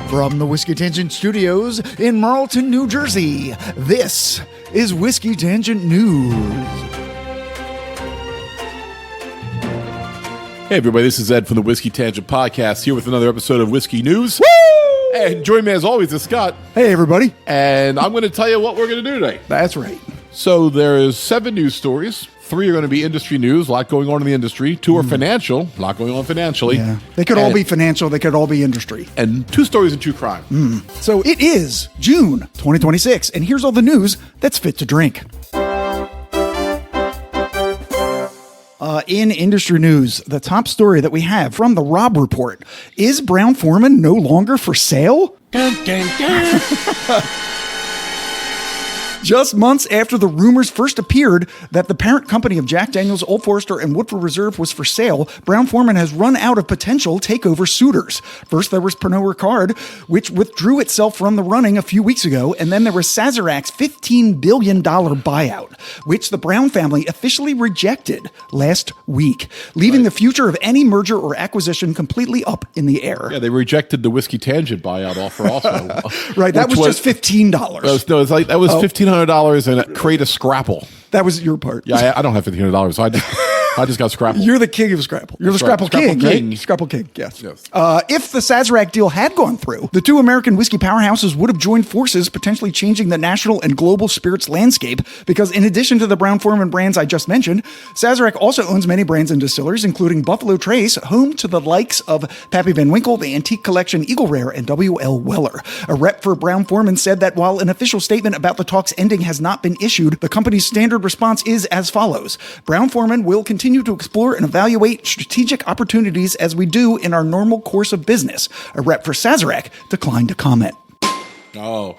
From the Whiskey Tangent Studios in Marlton, New Jersey, this is Whiskey Tangent News. Hey everybody, this is Ed from the Whiskey Tangent Podcast here with another episode of Whiskey News. Woo! And join me as always is Scott. Hey everybody. And I'm going to tell you what we're going to do today. That's right. So there's 7 news stories. 3 are going to be industry news, a lot going on in the industry. 2 are financial, a lot going on financially. Yeah. They could all be financial, they could all be industry. And 2 stories and 2 crime. So it is June 2026, and here's all the news that's fit to drink. In industry news, the top story that we have from the Rob Report, is Brown-Forman no longer for sale? Dun, dun, dun. Just months after the rumors first appeared that the parent company of Jack Daniel's, Old Forester, and Woodford Reserve was for sale, Brown-Forman has run out of potential takeover suitors. First, there was Pernod Ricard, which withdrew itself from the running a few weeks ago, and then there was Sazerac's $15 billion buyout, which the Brown family officially rejected last week, leaving the future of any merger or acquisition completely up in the air. Yeah, they rejected the Whiskey Tangent buyout offer also. Right, that was just $15. No, it's like that was $1,500 and a crate of Scrapple. That was your part. Yeah, I don't have $1,500, so I just got Scrapple. You're the king of Scrapple. You're the Scrapple King, right? Scrapple King, yes. If the Sazerac deal had gone through, the 2 American whiskey powerhouses would have joined forces, potentially changing the national and global spirits landscape, because in addition to the Brown-Forman brands I just mentioned, Sazerac also owns many brands and distilleries, including Buffalo Trace, home to the likes of Pappy Van Winkle, the Antique Collection, Eagle Rare, and W.L. Weller. A rep for Brown-Forman said that while an official statement about the talks ending has not been issued, the company's standard response is as follows. Brown-Forman will continue to explore and evaluate strategic opportunities as we do in our normal course of business. A rep for Sazerac declined to comment. Oh,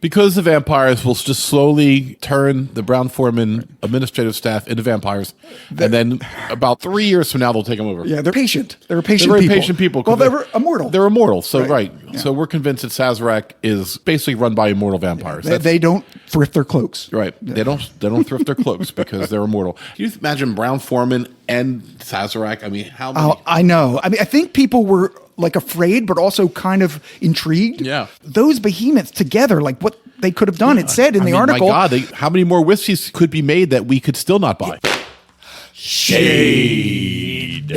because the vampires will just slowly turn the Brown-Forman administrative staff into vampires, and then about 3 years from now, they'll take them over. Yeah, they're patient. They're patient very people. patient people. Well, they're immortal. They're immortal, so right. Yeah. So we're convinced that Sazerac is basically run by immortal vampires. They don't thrift their cloaks. Right. Yeah. They don't thrift their cloaks because they're immortal. Can you imagine Brown-Forman and Sazerac? I mean, how many? I know. I mean, I think people were like afraid, but also kind of intrigued. Yeah. Those behemoths together, like what they could have done. It said in the article. My God, how many more whiskeys could be made that we could still not buy? Shade.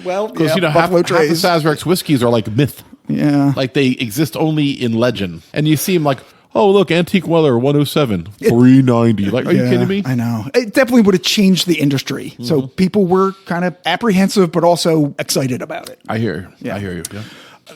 Well, because half of Sazerac's whiskeys are like myth. Yeah. Like they exist only in legend. And you see them like, oh, look, Antique Weller 107, $390. Like, are you kidding me? I know. It definitely would have changed the industry. Mm-hmm. So people were kind of apprehensive, but also excited about it. I hear you. Yeah. I hear you. Yeah.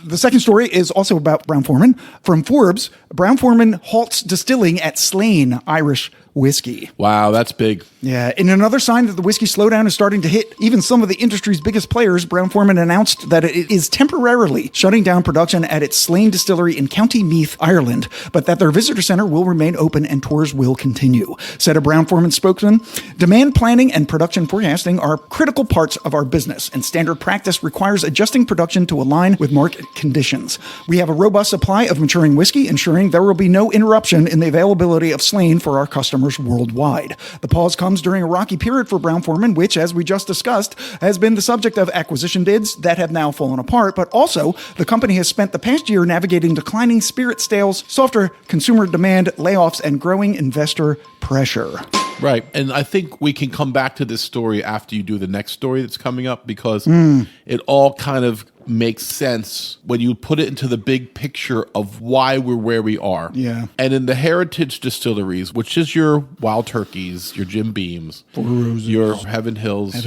The second story is also about Brown-Forman. From Forbes, Brown-Forman halts distilling at Slane Irish whiskey. Wow, that's big. Yeah. In another sign that the whiskey slowdown is starting to hit even some of the industry's biggest players, Brown-Forman announced that it is temporarily shutting down production at its Slane distillery in County Meath, Ireland, but that their visitor center will remain open and tours will continue. Said a Brown-Forman spokesman, demand planning and production forecasting are critical parts of our business, and standard practice requires adjusting production to align with market conditions. We have a robust supply of maturing whiskey, ensuring there will be no interruption in the availability of Slane for our customers worldwide. The pause comes during a rocky period for Brown-Forman, which, as we just discussed, has been the subject of acquisition bids that have now fallen apart, but also the company has spent the past year navigating declining spirit sales, softer consumer demand, layoffs, and growing investor pressure. Right. And I think we can come back to this story after you do the next story that's coming up, because it all kind of makes sense when you put it into the big picture of why we're where we are. Yeah. And in the heritage distilleries, which is your Wild Turkeys, your Jim Beams, your Heaven Hills,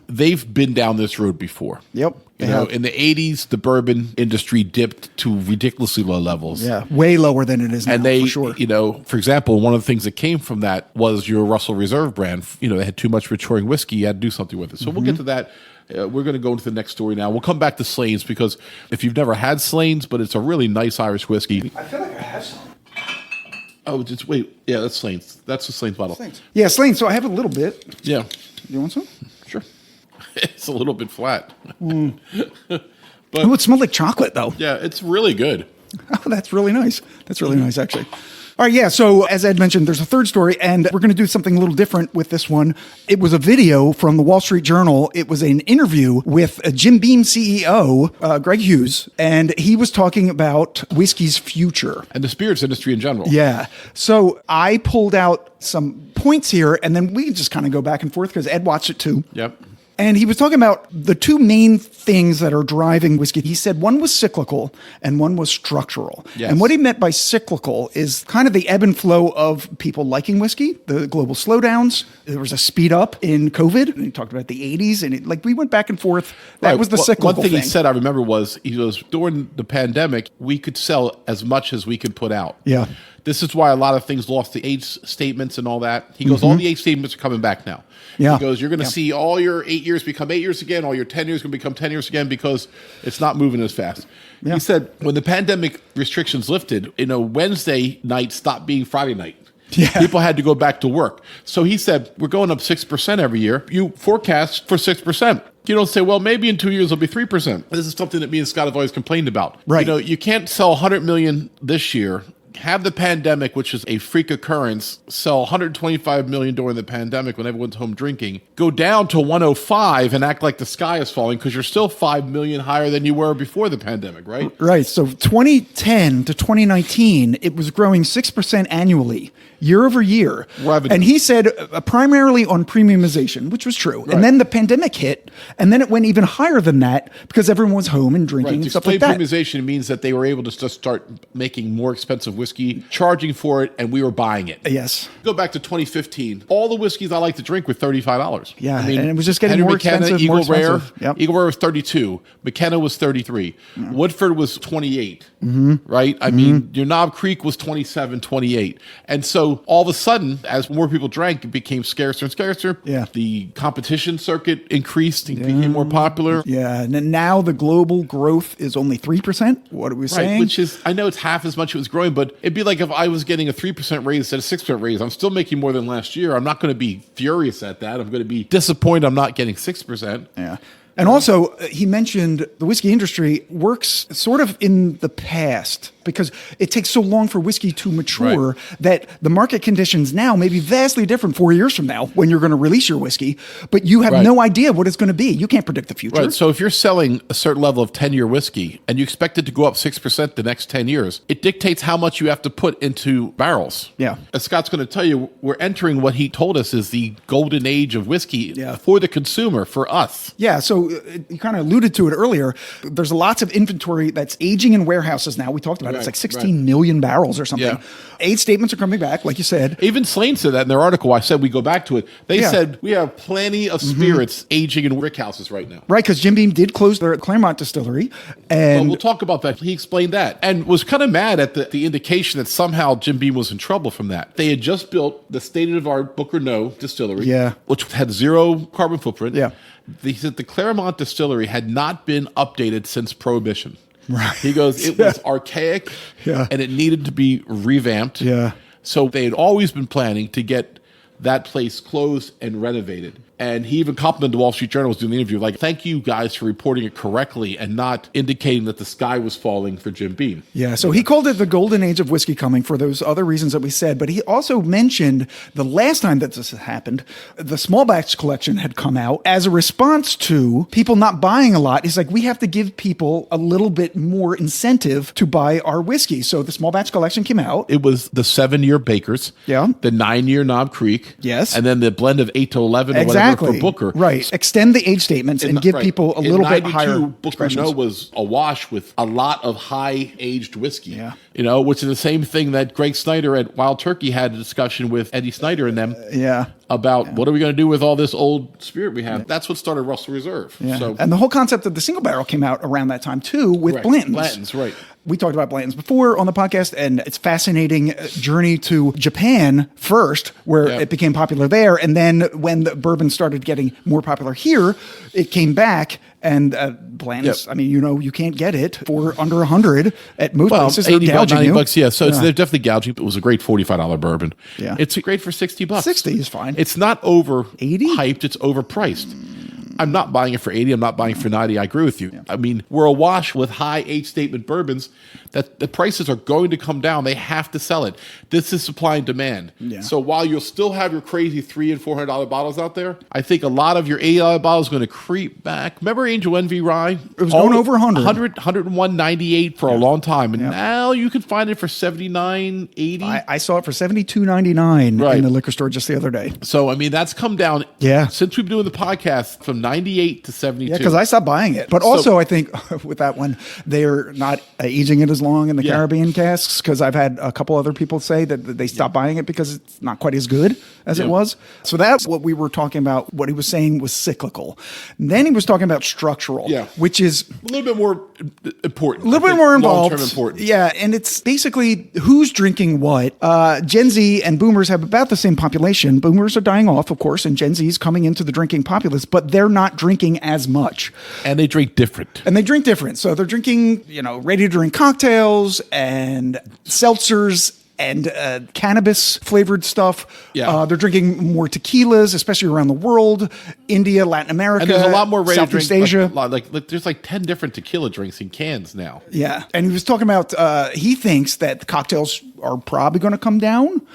they've been down this road before. Yep. You know, in the 80s, the bourbon industry dipped to ridiculously low levels. Yeah, way lower than it is now, and they, for sure. You know, for example, one of the things that came from that was your Russell Reserve brand. You know, they had too much maturing whiskey. You had to do something with it. So we'll get to that. We're going to go into the next story now. We'll come back to Slane's, because if you've never had Slane's, but it's a really nice Irish whiskey. I feel like I have some. Oh, just wait. Yeah, that's Slane's. That's the Slane's bottle. Yeah, Slane. So I have a little bit. Yeah. You want some? Sure. It's a little bit flat. But it smells like chocolate, though. Yeah, it's really good. Oh, that's really nice. That's really nice, actually. All right, yeah. So as Ed mentioned, there's a third story, and we're going to do something a little different with this one. It was a video from the Wall Street Journal. It was an interview with Jim Beam CEO, Greg Hughes, and he was talking about whiskey's future. And the spirits industry in general. Yeah. So I pulled out some points here, and then we can just kind of go back and forth because Ed watched it too. Yep. And he was talking about the two main things that are driving whiskey. He said one was cyclical and one was structural. Yes. And what he meant by cyclical is kind of the ebb and flow of people liking whiskey, the global slowdowns. There was a speed up in COVID. And he talked about the 80s. And we went back and forth. That was the cyclical One thing he said I remember was, he goes, during the pandemic, we could sell as much as we could put out. Yeah. This is why a lot of things lost the age statements and all that. He goes, all the age statements are coming back now. Yeah. He goes, you're going to see all your 8 years become 8 years again, all your 10 years going to become 10 years again because it's not moving as fast. Yeah. He said when the pandemic restrictions lifted, Wednesday night stopped being Friday night. Yeah. People had to go back to work. So he said, we're going up 6% every year. You forecast for 6%. You don't say, well, maybe in 2 years it'll be 3%. This is something that me and Scott have always complained about. Right. You can't sell 100 million this year, have the pandemic, which is a freak occurrence, sell 125 million during the pandemic when everyone's home drinking, go down to 105 and act like the sky is falling because you're still 5 million higher than you were before the pandemic, right? Right. So 2010 to 2019, it was growing 6% annually, year over year. Revenue. And he said primarily on premiumization, which was true. Right. And then the pandemic hit, and then it went even higher than that because everyone was home and drinking and stuff like that. Premiumization means that they were able to just start making more expensive whiskey, charging for it, and we were buying it. Yes. Go back to 2015. All the whiskeys I like to drink were $35. Yeah, and it was just getting Henry more McKenna, expensive, Eagle more Rare. expensive. Yep. Eagle Rare was 32. McKenna was 33. Woodford was 28. Right? I mean, your Knob Creek was 27, 28. And so all of a sudden, as more people drank, it became scarcer and scarcer. Yeah. The competition circuit increased and became more popular. Yeah, and now the global growth is only 3%. What are we saying? Which is, I know it's half as much it was growing, but it'd be like if I was getting a 3% raise instead of 6% raise. I'm still making more than last year. I'm not going to be furious at that. I'm going to be disappointed I'm not getting 6%. Yeah. And also, he mentioned the whiskey industry works sort of in the past because it takes so long for whiskey to mature that the market conditions now may be vastly different 4 years from now when you're going to release your whiskey, but you have no idea what it's going to be. You can't predict the future. Right. So if you're selling a certain level of 10-year whiskey and you expect it to go up 6% the next 10 years, it dictates how much you have to put into barrels. Yeah. As Scott's going to tell you, we're entering what he told us is the golden age of whiskey for the consumer, for us. Yeah. So you kind of alluded to it earlier. There's lots of inventory that's aging in warehouses now. We talked about it. It's like 16 million barrels or something. Yeah. Age statements are coming back, like you said. Even Slane said that in their article. I said we go back to it. They said we have plenty of spirits aging in rick houses right now. Right, because Jim Beam did close their Claremont distillery. And we'll talk about that. He explained that and was kind of mad at the indication that somehow Jim Beam was in trouble from that. They had just built the state-of-the-art Booker No distillery, which had zero carbon footprint. Yeah. He said the Claremont distillery had not been updated since Prohibition. Right. He goes, it was archaic and it needed to be revamped. Yeah. So they had always been planning to get that place closed and renovated. And he even complimented the Wall Street Journal was doing the interview, like, thank you guys for reporting it correctly and not indicating that the sky was falling for Jim Beam. Yeah, so he called it the golden age of whiskey coming for those other reasons that we said. But he also mentioned the last time that this happened, the small batch collection had come out as a response to people not buying a lot. It's like, we have to give people a little bit more incentive to buy our whiskey. So the small batch collection came out. It was the 7-year Bakers, the 9-year Knob Creek, and then the blend of 8 to 11 or whatever for Booker. Right. Extend the age statements and give people a little bit higher. Booker No was awash with a lot of high-aged whiskey. Which is the same thing that Greg Snyder at Wild Turkey had a discussion with Eddie Snyder and them about what are we going to do with all this old spirit we have. That's what started Russell Reserve. So, and the whole concept of the single barrel came out around that time too with Blanton's. Blanton's, right. We talked about Blanton's before on the podcast, and it's fascinating journey to Japan first, where it became popular there. And then when the bourbon started getting more popular here, it came back. And Blanton's, I mean, you can't get it for under 100 at most places. 80 bucks, 90 bucks, so they're definitely gouging. It was a great $45 bourbon. Yeah. It's great for $60. 60 is fine. It's not over 80 hyped, it's overpriced. I'm not buying it for 80. I'm not buying it for 90. I agree with you. I mean, we're awash with high age statement bourbons that the prices are going to come down. They have to sell it. This is supply and demand. Yeah. So while you'll still have your crazy $300 and $400 bottles out there, I think a lot of your $80 bottles are going to creep back. Remember Angel Envy Rye? It was going over 100. 101.98 for a long time. And now you can find it for $79.80. I saw it for $72.99 in the liquor store just the other day. So, I mean, that's come down since we've been doing the podcast from 98 to 72. Yeah, because I stopped buying it. But also, I think with that one, they're not aging it as long in the Caribbean casks, because I've had a couple other people say that they stopped buying it because it's not quite as good as it was. So that's what we were talking about. What he was saying was cyclical. And then he was talking about structural, which is a little bit more important. A little bit more involved. Long-term important. Yeah, and it's basically who's drinking what. Gen Z and boomers have about the same population. Boomers are dying off, of course, and Gen Z is coming into the drinking populace, but they're not drinking as much. And they drink different. So they're drinking, ready-to-drink cocktails and seltzers and cannabis flavored stuff. They're drinking more tequilas, especially around the world, India, Latin America, and there's a lot more ready Southeast to drink, Asia. Like there's like 10 different tequila drinks in cans now. Yeah. And he was talking about, he thinks that the cocktails are probably going to come down.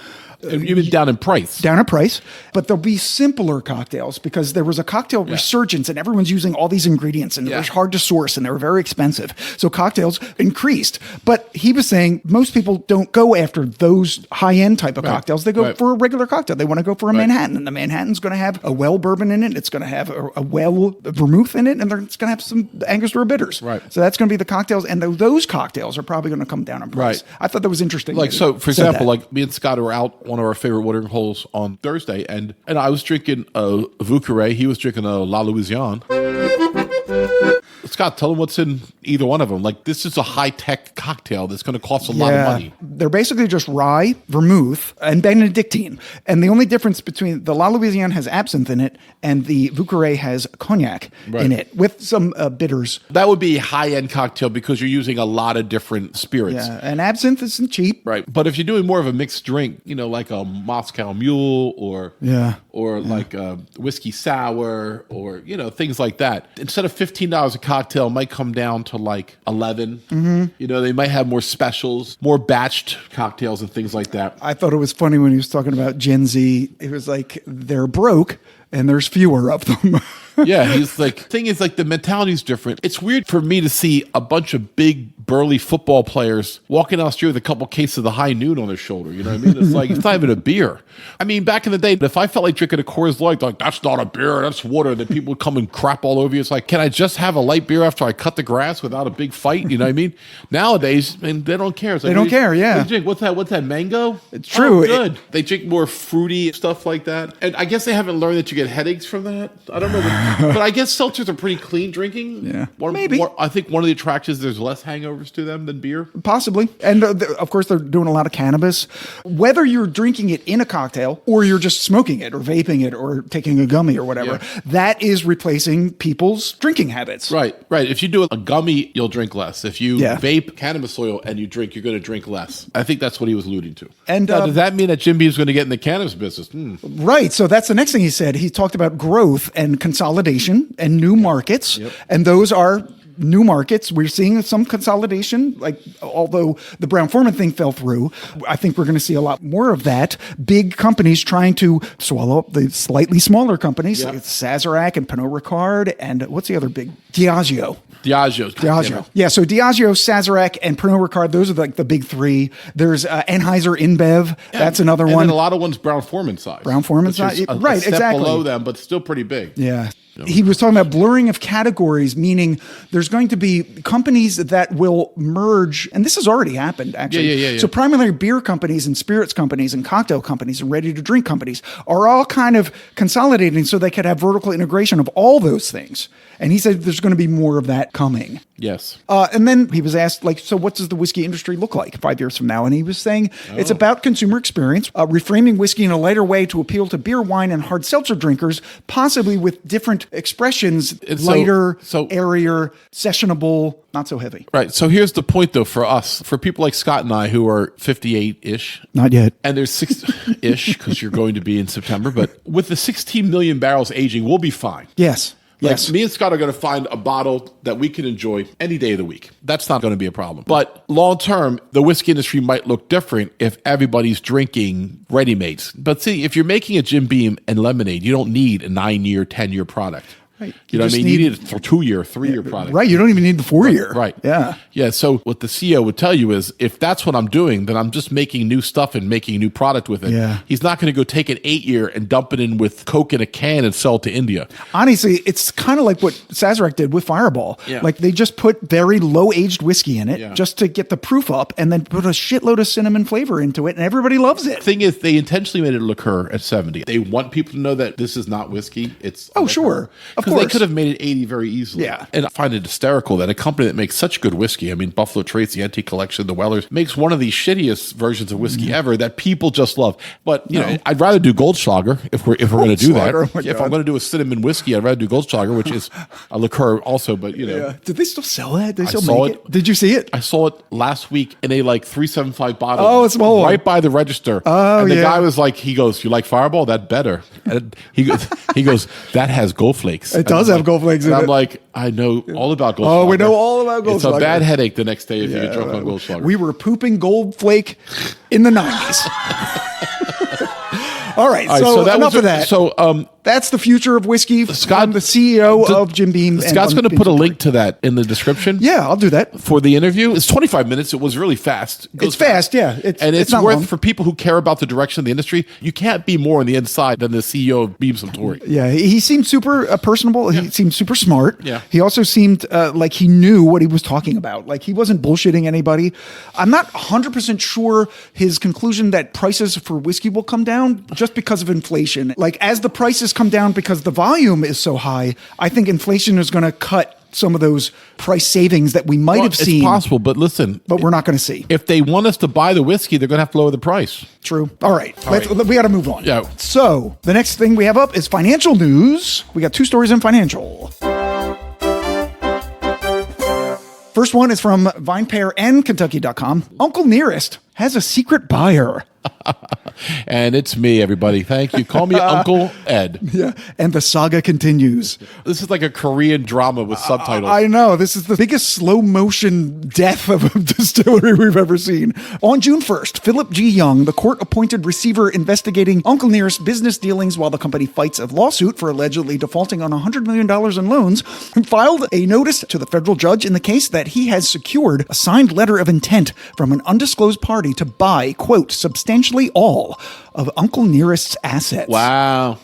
Even down in price. Down in price. But there'll be simpler cocktails because there was a cocktail resurgence and everyone's using all these ingredients and it was hard to source and they were very expensive. So cocktails increased. But he was saying most people don't go after those high-end type of cocktails. They go for a regular cocktail. They want to go for a Manhattan. And the Manhattan's going to have a well bourbon in it. It's going to have a well vermouth in it. And it's going to have some Angostura bitters. Right. So that's going to be the cocktails. And those cocktails are probably going to come down in price. Right. I thought that was interesting. Like, so, for example, like me and Scott were out one of our favorite watering holes on Thursday, and I was drinking a Vucare. He was drinking a La Louisiane. Scott, tell him what's in either one of them. Like, this is a high-tech cocktail that's going to cost a lot of money. They're basically just rye, vermouth, and Benedictine. And the only difference between the La Louisiane has absinthe in it and the Vucare has cognac in it with some bitters. That would be a high-end cocktail because you're using a lot of different spirits. Yeah, and absinthe isn't cheap. Right. But if you're doing more of a mixed drink, like a Moscow Mule or like a whiskey sour or, things like that, instead of $15 a cocktail, it might come down to like 11. Mm-hmm. They might have more specials, more batched cocktails and things like that. I thought it was funny when he was talking about Gen Z. It was like they're broke and there's fewer of them. Yeah, he's like, thing is, like, the mentality is different. It's weird for me to see a bunch of big, burly football players walking down the street with a couple cases of the High Noon on their shoulder. You know what I mean? It's like, it's not even a beer. I mean, back in the day, if I felt like drinking a Coors Light, like, that's not a beer, that's water, then people would come and crap all over you. It's like, can I just have a light beer after I cut the grass without a big fight? You know what I mean? Nowadays, they don't care. It's like, they don't care, yeah. What do you drink? What's that, mango? It's true. Oh, good. They drink more fruity stuff like that. And I guess they haven't learned that you get headaches from that. I don't know. But I guess seltzers are pretty clean drinking. Yeah, maybe. I think one of the attractions, there's less hangovers to them than beer. Possibly. And of course, they're doing a lot of cannabis. Whether you're drinking it in a cocktail or you're just smoking it or vaping it or taking a gummy or whatever, that is replacing people's drinking habits. Right. If you do a gummy, you'll drink less. If you vape cannabis oil and you drink, you're going to drink less. I think that's what he was alluding to. And now, does that mean that Jim Beam's going to get in the cannabis business? Right. So that's the next thing he said. He talked about growth and consolidation and new markets. And those are new markets. We're seeing some consolidation, like although the Brown-Forman thing fell through, I think we're going to see a lot more of that. Big companies trying to swallow up the slightly smaller companies, like Sazerac and Pernod Ricard, and what's the other big? Diageo. Yeah, so Diageo, Sazerac, and Pernod Ricard, those are like the big three. There's Anheuser InBev. That's another one. And a lot of ones Brown-Forman size. Brown-Forman size. Right, a step exactly. below them, but still pretty big. Yeah. He was talking about blurring of categories, meaning there's going to be companies that will merge, and this has already happened, actually. Yeah. So primarily beer companies and spirits companies and cocktail companies and ready-to-drink companies are all kind of consolidating so they could have vertical integration of all those things. And he said there's going to be more of that coming. Yes. And then he was asked, so what does the whiskey industry look like 5 years from now? And he was saying it's about consumer experience, reframing whiskey in a lighter way to appeal to beer, wine, and hard seltzer drinkers, possibly with different expressions, lighter, airier, sessionable, not so heavy. Right. So here's the point, though, for us, for people like Scott and I who are 58-ish. Not yet. And there's 6-ish because you're going to be in September. But with the 16 million barrels aging, we'll be fine. Yes. Yes. Like, me and Scott are going to find a bottle that we can enjoy any day of the week. That's not going to be a problem. But long term, the whiskey industry might look different if everybody's drinking ready-mades. But see, if you're making a Jim Beam and lemonade, you don't need a 9-year, 10-year product. Right. You know what I mean? You need a 2-year, 3-year product. Right. You don't even need the 4-year. Right. Yeah. Yeah. So what the CEO would tell you is, if that's what I'm doing, then I'm just making new stuff and making a new product with it. Yeah. He's not going to go take an 8-year and dump it in with Coke in a can and sell it to India. Honestly, it's kind of like what Sazerac did with Fireball. Yeah. Like they just put very low aged whiskey in it Yeah. just to get the proof up and then put a shitload of cinnamon flavor into it and everybody loves it. Thing is, they intentionally made it a liqueur at 70. They want people to know that this is not whiskey. It's Oh, sure. Of Because they course. could have made it 80 very easily. Yeah. And I find it hysterical that a company that makes such good whiskey, I mean, Buffalo Trace, the Antique Collection, the Wellers, makes one of the shittiest versions of whiskey ever that people just love. But, you know, I'd rather do Goldschlager if we're going to do that. Goldschlager, oh my If God. I'm going to do a cinnamon whiskey, I'd rather do Goldschlager, which is a liqueur also, but, you know. Yeah. Did they still sell that? Did they still saw make it. it? Did you see it? I saw it last week in a like 375 bottle. Oh, a small one. right by the register. Oh, and the yeah. guy was like, he goes, "You like Fireball? That better." And he goes, "That has Gold Flakes." It does have Gold Flakes in and I'm it. like, I know all about Gold. Oh, we know all about It's a Goldschlager. bad headache the next day if you get drunk on Goldschlager. We were pooping Gold Flake in the 90s. All right, so that enough was of that. So That's the future of whiskey. Scott- I'm the CEO of Jim Beam. Scott's going to put a link to that in the description. Yeah, I'll do that. For the interview, it's 25 minutes. It was really fast. It goes It's fast, yeah. And it's not worth long. for people who care about the direction of the industry. You can't be more on the inside than the CEO of Beam Suntory. Yeah, he seemed super personable. He seemed super smart. Yeah. He also seemed like he knew what he was talking about. Like he wasn't bullshitting anybody. I'm not 100% sure his conclusion that prices for whiskey will come down just because of inflation. Like as the prices come down because the volume is so high, I think inflation is going to cut some of those price savings that we might have seen. It's possible, but listen. But we're not going to see. If they want us to buy the whiskey, they're going to have to lower the price. True. All right. We got to move on. Yeah. So the next thing we have up is financial news. We got 2 stories in financial. First one is from VinePair and Kentucky.com. Uncle Nearest has a secret buyer. And it's me, everybody. Thank you. Call me Uncle Ed. Yeah. And the saga continues. This is like a Korean drama with subtitles. I know. This is the biggest slow motion death of a distillery we've ever seen. On June 1st, Philip G. Young, the court appointed receiver investigating Uncle Nearest's business dealings while the company fights a lawsuit for allegedly defaulting on $100 million in loans, filed a notice to the federal judge in the case that he has secured a signed letter of intent from an undisclosed party to buy, quote, substantially all of Uncle Nearest's assets. Wow.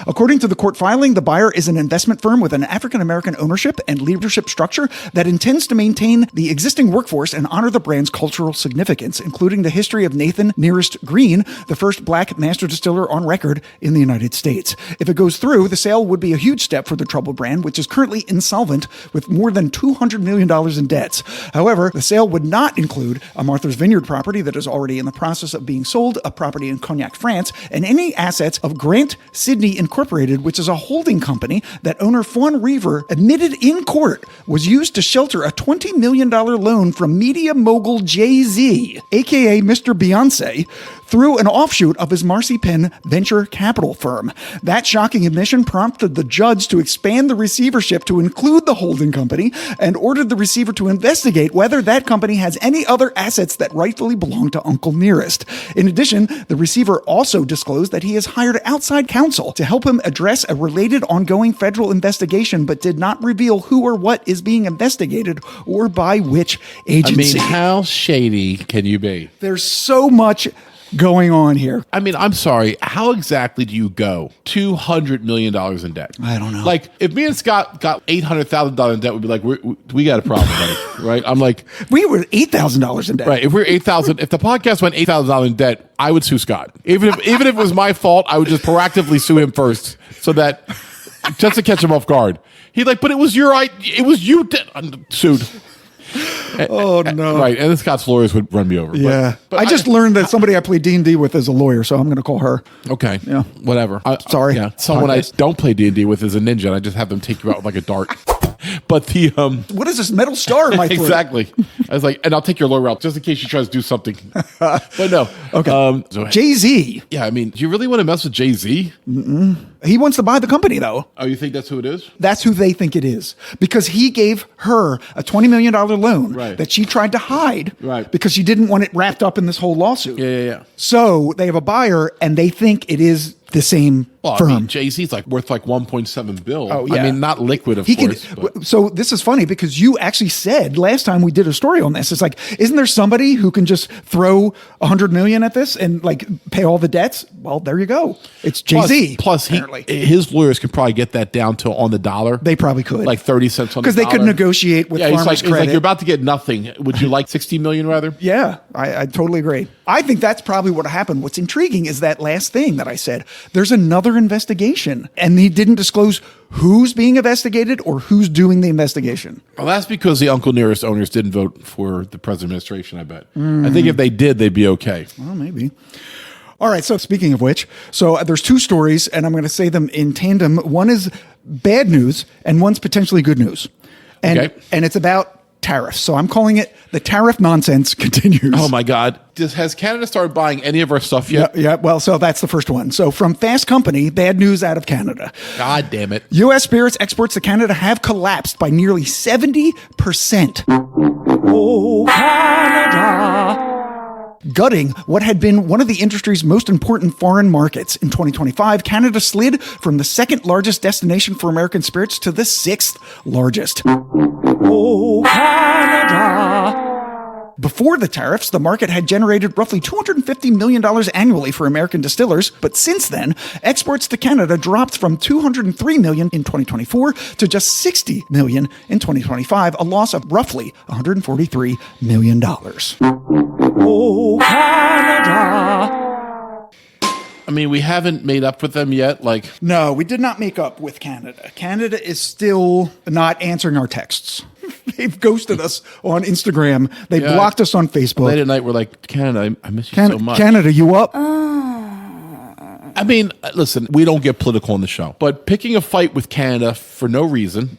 According to the court filing, the buyer is an investment firm with an African-American ownership and leadership structure that intends to maintain the existing workforce and honor the brand's cultural significance, including the history of Nathan Nearest Green, the first black master distiller on record in the United States. If it goes through, the sale would be a huge step for the troubled brand, which is currently insolvent with more than $200 million in debts. However, the sale would not include a Martha's Vineyard property that is already in the process of being sold, a property in Cognac, France, and any assets of Grant Sydney Incorporated, which is a holding company that owner Fawn Reaver admitted in court was used to shelter a $20 million loan from media mogul Jay-Z, aka Mr. Beyonce, through an offshoot of his Marcy Penn venture capital firm. That shocking admission prompted the judge to expand the receivership to include the holding company and ordered the receiver to investigate whether that company has any other assets that rightfully belong to Uncle Nearest. In addition, the receiver also disclosed that he has hired outside counsel to help him address a related ongoing federal investigation, but did not reveal who or what is being investigated or by which agency. I mean, how shady can you be? There's so much going on here. I mean, I'm sorry. How exactly do you go $200 million in debt? I don't know. Like, if me and Scott got $800,000 in debt, we'd be like, we got a problem, buddy. Right? I'm like, We were $8,000 in debt. right. If we're 8,000, if the podcast went $8,000 in debt, I would sue Scott. Even if it was my fault, I would just proactively sue him first, so that just to catch him off guard. He'd like, but it was it was you that sued. Oh, no. Right, and then Scott's lawyers would run me over. Yeah. But I just learned that somebody I play D&D with is a lawyer, so I'm going to call her. Okay. Yeah. Whatever. Sorry. Yeah. Someone Podcast. I don't play D&D with is a ninja, and I just have them take you out with like a dart. But the What is this metal star in my throat? exactly. I was like, and I'll take your lower route just in case she tries to do something. But no. Okay. So, Jay-Z. yeah, I mean, do you really want to mess with Jay-Z? He wants to buy the company, though. Oh, you think that's who it is? That's who they think it is. Because he gave her a $20 million loan Right. that she tried to hide Right. because she didn't want it wrapped up in this whole lawsuit. Yeah. So they have a buyer, and they think it is the same Well, firm. I mean, Jay-Z's like worth like 1.7 bill. Oh, yeah. I mean, not liquid, of He course. can. But. So this is funny because you actually said last time we did a story on this. It's like, isn't there somebody who can just throw $100 million at this and like pay all the debts? Well, there you go. It's Jay-Z. Plus his lawyers could probably get that down to on the dollar. They probably could, like 30 cents on the dollar. because they could negotiate with farmers he's credit. like, you're about to get nothing. Would you like 60 million rather? Yeah, I totally agree. I think that's probably what happened. What's intriguing is that last thing that I said. There's another investigation, and he didn't disclose who's being investigated or who's doing the investigation. Well, that's because the Uncle Nearest owners didn't vote for the present administration, I bet. I think if they did, they'd be okay. Well, maybe. All right, so speaking of which, so there's two stories, and I'm going to say them in tandem. One is bad news, and one's potentially good news. And, Okay. and it's about tariffs. So I'm calling it the tariff nonsense continues. Oh, my God. Has Canada started buying any of our stuff yet? Yeah, well, so that's the first one. So from Fast Company, bad news out of Canada. God damn it. U.S. spirits exports to Canada have collapsed by nearly 70%. Oh, Canada. Gutting what had been one of the industry's most important foreign markets. In 2025, Canada slid from the second largest destination for American spirits to the sixth largest. Oh, Canada. Before the tariffs, the market had generated roughly $250 million annually for American distillers, but since then, exports to Canada dropped from $203 million in 2024 to just $60 million in 2025, a loss of roughly $143 million. Oh, Canada. I mean, we haven't made up with them yet. Like, No, we did not make up with Canada. Canada is still not answering our texts. They've ghosted us on Instagram. They blocked us on Facebook. late at night, we're like, Canada, I miss you so much. Canada, you up? I mean, listen, we don't get political on the show, but picking a fight with Canada for no reason,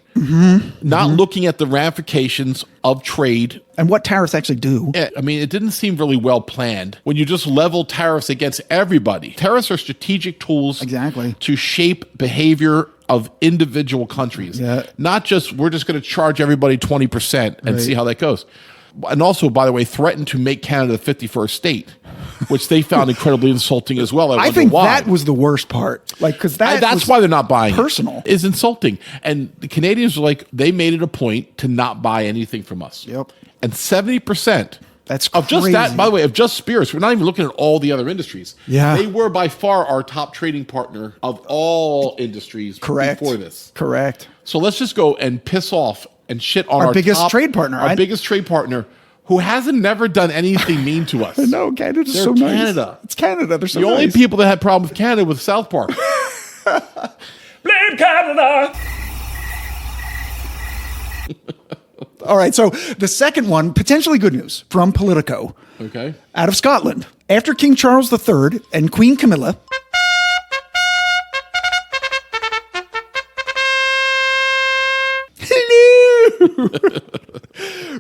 not looking at the ramifications of trade. And what tariffs actually do. I mean, it didn't seem really well planned when you just level tariffs against everybody. Tariffs are strategic tools Exactly. to shape behavior of individual countries. Yeah. Not just, we're just going to charge everybody 20% and see how that goes. And also, by the way, threatened to make Canada the 51st state, which they found incredibly insulting as well. I think that was the worst part. Like, because that's why they're not buying personal. It. Is insulting. And the Canadians are like, they made it a point to not buy anything from us. Yep. And 70%. That's of just crazy. that, by the way, of just spirits. We're not even looking at all the other industries. Yeah. They were by far our top trading partner of all industries before this. Correct. So let's just go and piss off and shit on Our our biggest top- trade partner. Our biggest trade partner who hasn't never done anything mean to us. No, Canada's They're so nice. Canada. It's Canada. They're so The only nice. people that had problem with Canada was South Park. Blame Canada. All right, so the second one, potentially good news from Politico. Okay. Out of Scotland. After King Charles III and Queen Camilla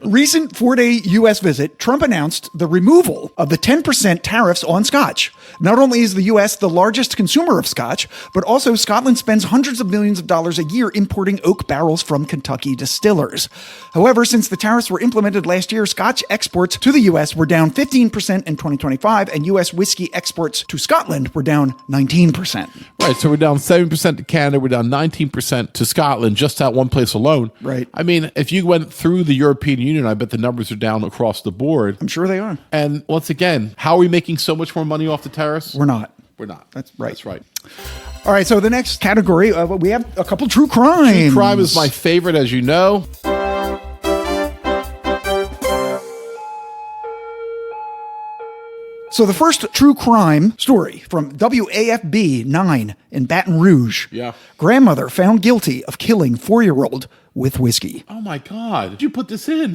recent 4-day U.S. visit, Trump announced the removal of the 10% tariffs on Scotch. Not only is the U.S. the largest consumer of Scotch, but also Scotland spends hundreds of millions of dollars a year importing oak barrels from Kentucky distillers. However, since the tariffs were implemented last year, Scotch exports to the U.S. were down 15% in 2025, and U.S. whiskey exports to Scotland were down 19%. Right, so we're down 7% to Canada, we're down 19% to Scotland, just that one place alone. Right. I mean, if you went through the European Union, I bet the numbers are down across the board. I'm sure they are. And once again, how are we making so much more money off the tariffs? We're not. We're not. That's right. That's right. All right, so the next category, we have a couple true crimes. True crime is my favorite, as you know. So the first true crime story from WAFB 9 in Baton Rouge. Yeah. Grandmother found guilty of killing 4-year-old with whiskey. Oh my God. Did you put this in?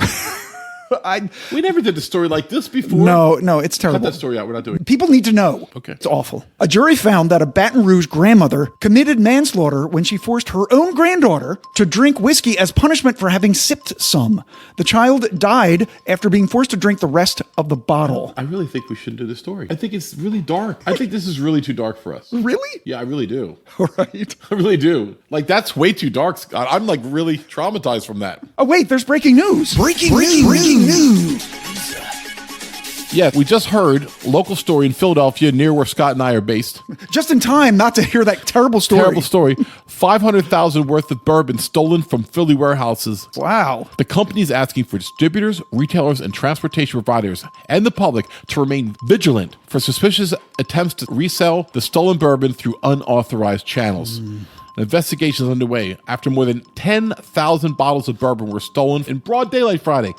We never did a story like this before. No, it's terrible. Cut that story out. We're not doing it. People need to know. Okay. It's awful. A jury found that a Baton Rouge grandmother committed manslaughter when she forced her own granddaughter to drink whiskey as punishment for having sipped some. The child died after being forced to drink the rest of the bottle. I really think we shouldn't do this story. I think it's really dark. I think this is really too dark for us. Really? Yeah, I really do. All right. I really do. Like, that's way too dark, Scott. I'm like really traumatized from that. Oh, wait, there's breaking news. Breaking news. Yeah, we just heard a local story in Philadelphia near where Scott and I are based. Just in time not to hear that terrible story. Terrible story. $500,000 worth of bourbon stolen from Philly warehouses. Wow. The company's asking for distributors, retailers, and transportation providers and the public to remain vigilant for suspicious attempts to resell the stolen bourbon through unauthorized channels. An investigation is underway after more than 10,000 bottles of bourbon were stolen in broad daylight Friday.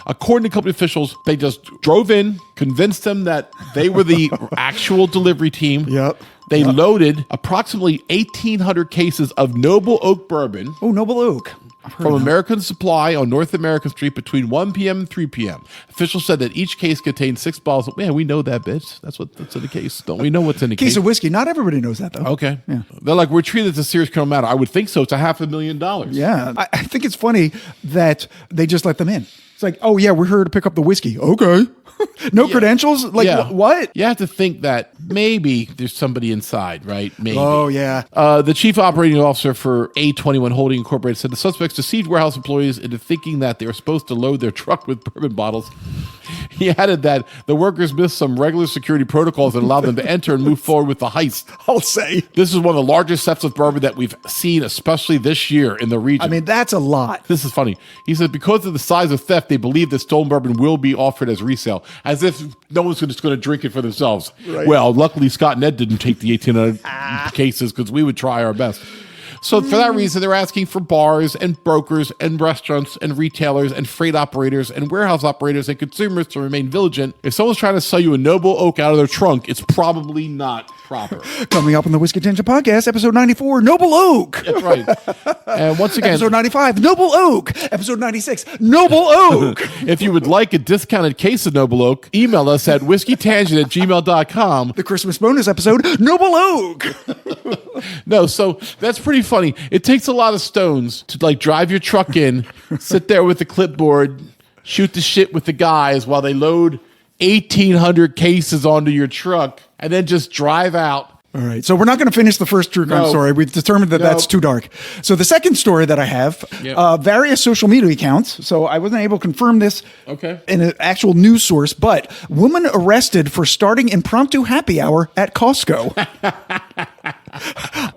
According to company officials, they just drove in, convinced them that they were the actual delivery team. Yep. They loaded approximately 1,800 cases of Noble Oak bourbon. Oh, Noble Oak. From American Supply on North American Street between 1 p.m. and 3 p.m. Officials said that each case contained 6 bottles. Yeah, we know that, bitch. That's in the case. Don't we know what's in the case? Case of whiskey. Not everybody knows that, though. Okay. Yeah. They're like, we're treated as a serious criminal matter. I would think so. It's $500,000. Yeah. I think it's funny that they just let them in. It's like, oh, yeah, we're here to pick up the whiskey. Okay. No credentials? Like, what? You have to think that maybe there's somebody inside, right? Maybe. Oh, yeah. The chief operating officer for A21 Holding Incorporated said the suspects deceived warehouse employees into thinking that they were supposed to load their truck with bourbon bottles. He added that the workers missed some regular security protocols that allowed them to enter and move forward with the heist. I'll say. This is one of the largest thefts of bourbon that we've seen, especially this year in the region. I mean, that's a lot. This is funny. He said because of the size of theft, they believe that stolen bourbon will be offered as resale, as if no one's just going to drink it for themselves. Right. Well, luckily, Scott and Ed didn't take the 1,800 cases because we would try our best. So for that reason, they're asking for bars and brokers and restaurants and retailers and freight operators and warehouse operators and consumers to remain vigilant. If someone's trying to sell you a Noble Oak out of their trunk, it's probably not proper. Coming up on the Whiskey Attention Podcast, episode 94, Noble Oak. That's right. And once again, episode 95, Noble Oak. Episode 96, Noble Oak. If you would like a discounted case of Noble Oak, email us at whiskeytangent@gmail.com. The Christmas bonus episode, Noble Oak. No, so that's pretty funny. It takes a lot of stones to like drive your truck in, sit there with the clipboard, shoot the shit with the guys while they load 1,800 cases onto your truck, and then just drive out. All right, so we're not going to finish the first true crime story. We've determined that that's too dark. So the second story that I have, various social media accounts. So I wasn't able to confirm this in an actual news source, but woman arrested for starting impromptu happy hour at Costco.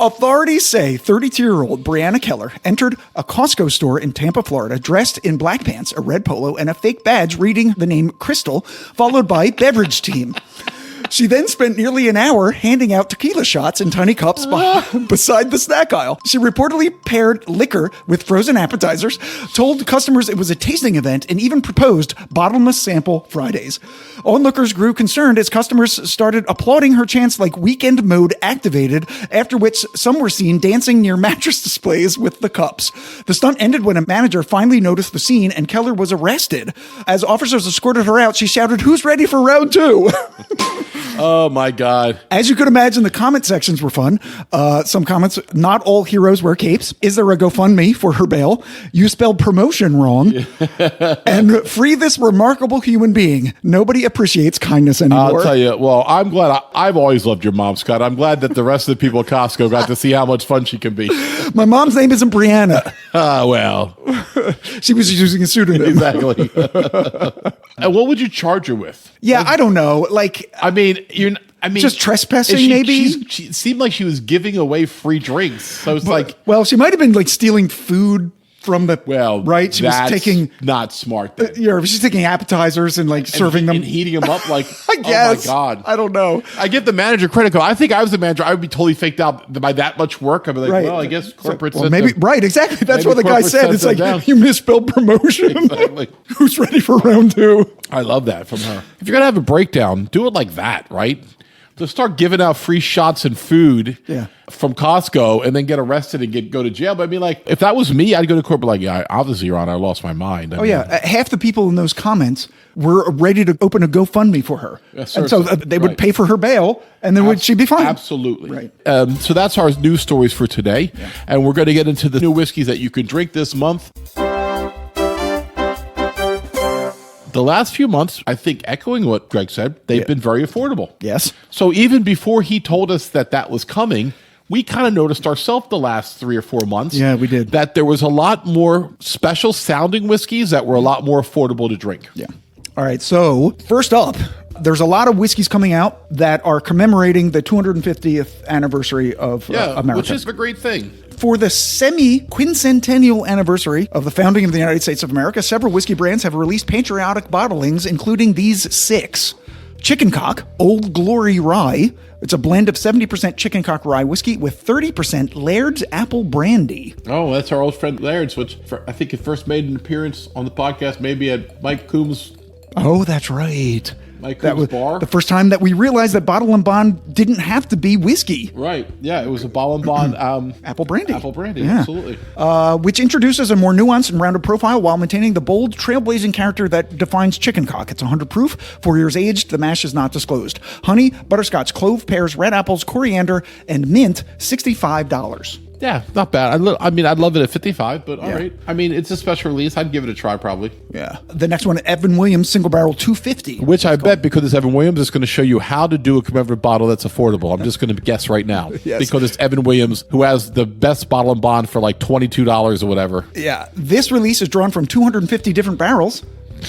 Authorities say 32-year-old Brianna Keller entered a Costco store in Tampa, Florida, dressed in black pants, a red polo, and a fake badge reading the name Crystal, followed by beverage team. She then spent nearly an hour handing out tequila shots in tiny cups beside the snack aisle. She reportedly paired liquor with frozen appetizers, told customers it was a tasting event, and even proposed bottomless sample Fridays. Onlookers grew concerned as customers started applauding her chants like weekend mode activated, after which some were seen dancing near mattress displays with the cups. The stunt ended when a manager finally noticed the scene and Keller was arrested. As officers escorted her out, she shouted, "Who's ready for round two?" Oh my God. As you could imagine, the comment sections were fun. Some comments, not all heroes wear capes. Is there a GoFundMe for her bail? You spelled promotion wrong. And free this remarkable human being. Nobody appreciates kindness anymore. I'll tell you, well, I'm glad. I've always loved your mom, Scott. I'm glad that the rest of the people at Costco got to see how much fun she can be. My mom's name isn't Brianna. Well. She was using a pseudonym. Exactly. And what would you charge her with? Yeah, I don't know. Like, I mean, just trespassing, maybe? She seemed like she was giving away free drinks. So it's like, well, she might have been like stealing food from the right. She was taking not smart. She's taking appetizers and like serving them and heating them up. Like, I guess. Oh my God, I don't know. I give the manager credit. I think I was the manager. I would be totally faked out by that much work. I'd be like, well, I guess corporate. So, maybe right, exactly. That's what the guy said. It's like you misspelled promotion. Exactly. Who's ready for round two? I love that from her. If you're gonna have a breakdown, do it like that, right? To start giving out free shots and food from Costco and then get arrested and go to jail. But I mean, like, if that was me, I'd go to court, but like, yeah, obviously, Your Honor, I lost my mind. I mean, half the people in those comments were ready to open a GoFundMe for her. Yes, and so they would pay for her bail, and then would she be fine? Absolutely. Right. So that's our news stories for today. Yeah. And we're going to get into the new whiskeys that you can drink this month. The last few months, I think, echoing what Greg said, they've been very affordable. Yes. So even before he told us that was coming, we kind of noticed ourselves the last 3 or 4 months. Yeah, we did. That there was a lot more special sounding whiskeys that were a lot more affordable to drink. Yeah. All right. So first up, there's a lot of whiskeys coming out that are commemorating the 250th anniversary of America. Which is a great thing. For the semi-quincentennial anniversary of the founding of the United States of America, several whiskey brands have released patriotic bottlings, including these 6. Chicken Cock Old Glory Rye. It's a blend of 70% Chicken Cock rye whiskey with 30% Laird's Apple Brandy. Oh, that's our old friend Laird's, which I think it first made an appearance on the podcast, maybe at Mike Coombs. Oh, that's right. That was bar. The first time that we realized that Bottle and Bond didn't have to be whiskey. Right. Yeah, it was a Bottle and Bond Apple Brandy. Apple Brandy, yeah. Absolutely. Which introduces a more nuanced and rounded profile while maintaining the bold, trailblazing character that defines Chicken Cock. It's 100 proof, 4 years aged. The mash is not disclosed. Honey, butterscotch, clove, pears, red apples, coriander, and mint, $65. Yeah, not bad. I'd love it at 55, but all right. I mean, it's a special release. I'd give it a try, probably. Yeah. The next one, Evan Williams Single Barrel 250. Which I bet, because it's Evan Williams, is going to show you how to do a commemorative bottle that's affordable. I'm just going to guess right now. Yes. Because it's Evan Williams, who has the best Bottle and Bond for like $22 or whatever. Yeah. This release is drawn from 250 different barrels,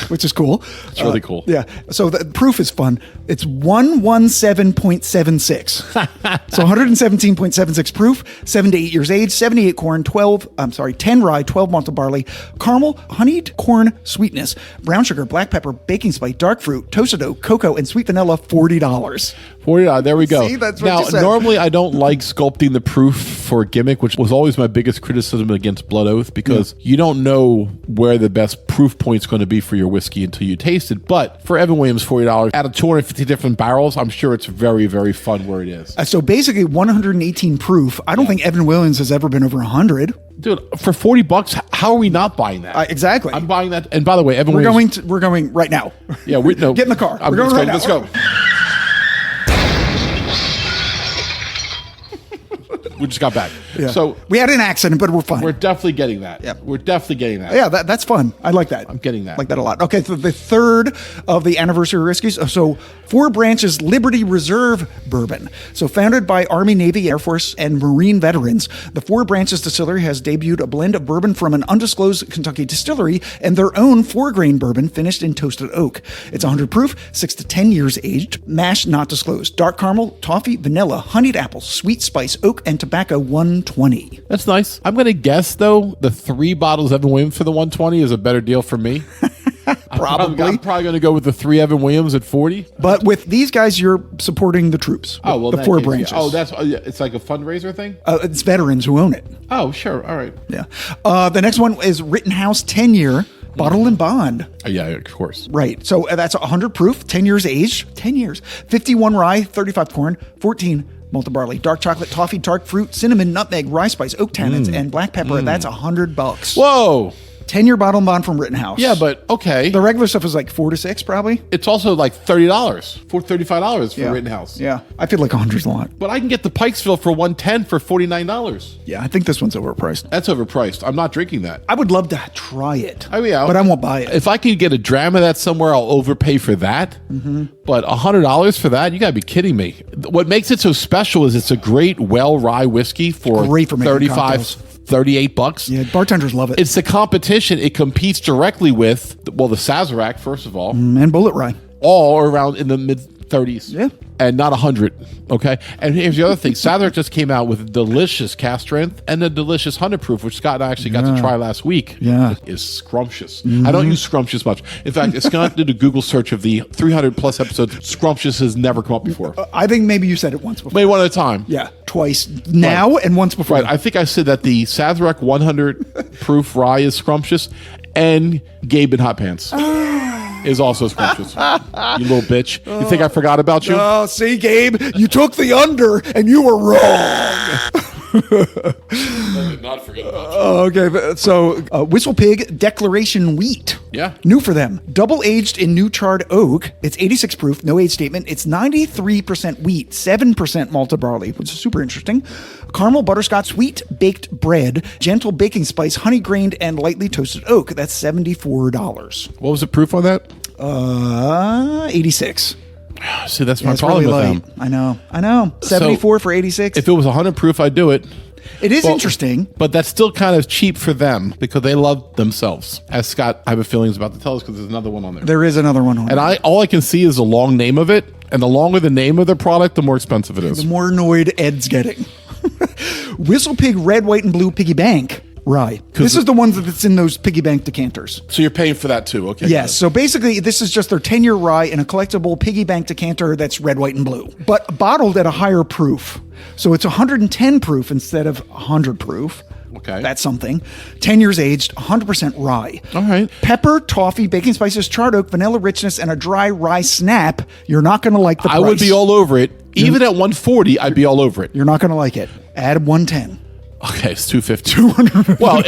which is cool. It's really cool. Yeah. So the proof is fun. It's 117.76. So 117.76 proof, 7 to 8 years age, 78 corn, 10 rye, 12 malted barley, caramel, honeyed corn sweetness, brown sugar, black pepper, baking spice, dark fruit, toasted oak, cocoa, and sweet vanilla, $40. $40. There we go. See, that's what you said. Normally I don't like sculpting the proof for a gimmick, which was always my biggest criticism against Blood Oath, because you don't know where the best proof point's going to be for your whiskey until you taste it. But for Evan Williams, $40 out of 250 different barrels, I'm sure it's very, very fun where it is. So basically 118 proof. I don't think Evan Williams has ever been over 100. Dude, for $40, how are we not buying that? Exactly. I'm buying that. And by the way, Evan Williams, we're going right now. Yeah, get in the car. We're going right now. Let's go. We just got back. Yeah. So we had an accident, but we're fine. We're definitely getting that. Yep. We're definitely getting that. Yeah, that's fun. I like that. I'm getting that. I like that a lot. Okay, so the third of the anniversary whiskeys. So Four Branches Liberty Reserve Bourbon. So founded by Army, Navy, Air Force, and Marine veterans, the Four Branches Distillery has debuted a blend of bourbon from an undisclosed Kentucky distillery and their own 4-grain bourbon finished in toasted oak. It's 100 proof, 6 to 10 years aged, mash not disclosed, dark caramel, toffee, vanilla, honeyed apples, sweet spice, oak, and tobacco 120. That's nice. I'm going to guess, though, the 3 bottles Evan Williams for the 120 is a better deal for me. Probably. I'm probably going to go with the 3 Evan Williams at 40. But with these guys, you're supporting the troops. Oh, well, the Four Branches. Yeah. Oh, it's like a fundraiser thing? It's veterans who own it. Oh, sure. All right. Yeah. The next one is Rittenhouse 10-year Bottle and Bond. Yeah, of course. Right. So that's 100 proof, 10 years age, 10 years, 51 rye, 35 corn, 14 malted barley, dark chocolate, toffee, dark fruit, cinnamon, nutmeg, rye spice, oak tannins, and black pepper. That's $100. Whoa. 10-year Bottle and Bond from Rittenhouse. Yeah, but okay. The regular stuff is like $4 to $6 probably. It's also like $30, $35 for Rittenhouse. Yeah, I feel like 100's a lot. But I can get the Pikesville for $110 for $49. Yeah, I think this one's overpriced. That's overpriced. I'm not drinking that. I would love to try it. I mean, but I won't buy it. If I can get a dram of that somewhere, I'll overpay for that. But $100 for that? You got to be kidding me. What makes it so special is it's a great well-rye whiskey for $38. Yeah, bartenders love it. It's the competition. It competes directly with, the Sazerac, first of all. And Bullet Rye. All around in the mid-30s. Yeah. And not 100. Okay? And here's the other thing. Sazerac just came out with a delicious cast strength and a delicious 100 proof, which Scott and I actually got to try last week. Yeah. It is scrumptious. I don't use scrumptious much. In fact, Scott did a Google search of the 300-plus episodes. Scrumptious has never come up before. I think maybe you said it once before. Maybe one at a time. Yeah, twice now and once before. Right. I think I said that the Sazerac 100 proof rye is scrumptious and Gabe in hot pants. is also scrumptious. You little bitch. You think I forgot about you? Oh, see, Gabe, you took the under and you were wrong. I did not forget about you. Okay, so WhistlePig Declaration Wheat. Yeah. New for them. Double aged in new charred oak. It's 86 proof, no age statement. It's 93% wheat, 7% malted barley, which is super interesting. Caramel butterscotch sweet baked bread, gentle baking spice, honey grained, and lightly toasted oak. That's $74. What was the proof on that? 86. See, that's Yeah, my it's problem really with light. them. I know. 74 for 86. If it was 100 proof, I'd do it. It is interesting. But that's still kind of cheap for them because they love themselves. As Scott, I have a feeling, is about to tell us because there's another one on there. There is another one on And all I can see is the long name of it. And the longer the name of the product, the more expensive it is. The more annoyed Ed's getting. WhistlePig Red, White, and Blue PiggyBank Rye. This is the one that's in those PiggyBank decanters. So you're paying for that too, okay? Yes. So basically, this is just their 10-year rye in a collectible PiggyBank decanter that's red, white, and blue, but bottled at a higher proof. So it's 110 proof instead of 100 proof. Okay. That's something. 10 years aged, 100% rye. All right. Pepper, toffee, baking spices, charred oak, vanilla richness, and a dry rye snap. You're not going to like the price. I would be all over it. Even at 140, I'd be all over it. You're not going to like it. Add 110. Okay, it's $250. Well,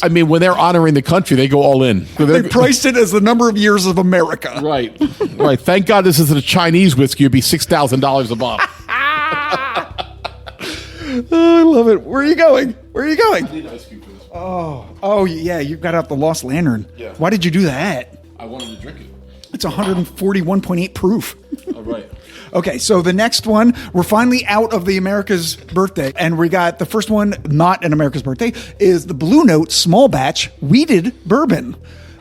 I mean, when they're honoring the country, they go all in. They priced it as the number of years of America. Right. Right. Thank God this isn't a Chinese whiskey. It'd be $6,000 a bottle. Oh, I love it. Where are you going? Where are you going? I need ice cream for this. Oh, yeah. You got out the Lost Lantern. Yeah. Why did you do that? I wanted to drink it. It's 141.8 proof. All right. Okay, so the next one, we're finally out of the America's birthday, and we got the first one, not an America's birthday, is the Blue Note Small Batch Wheated Bourbon.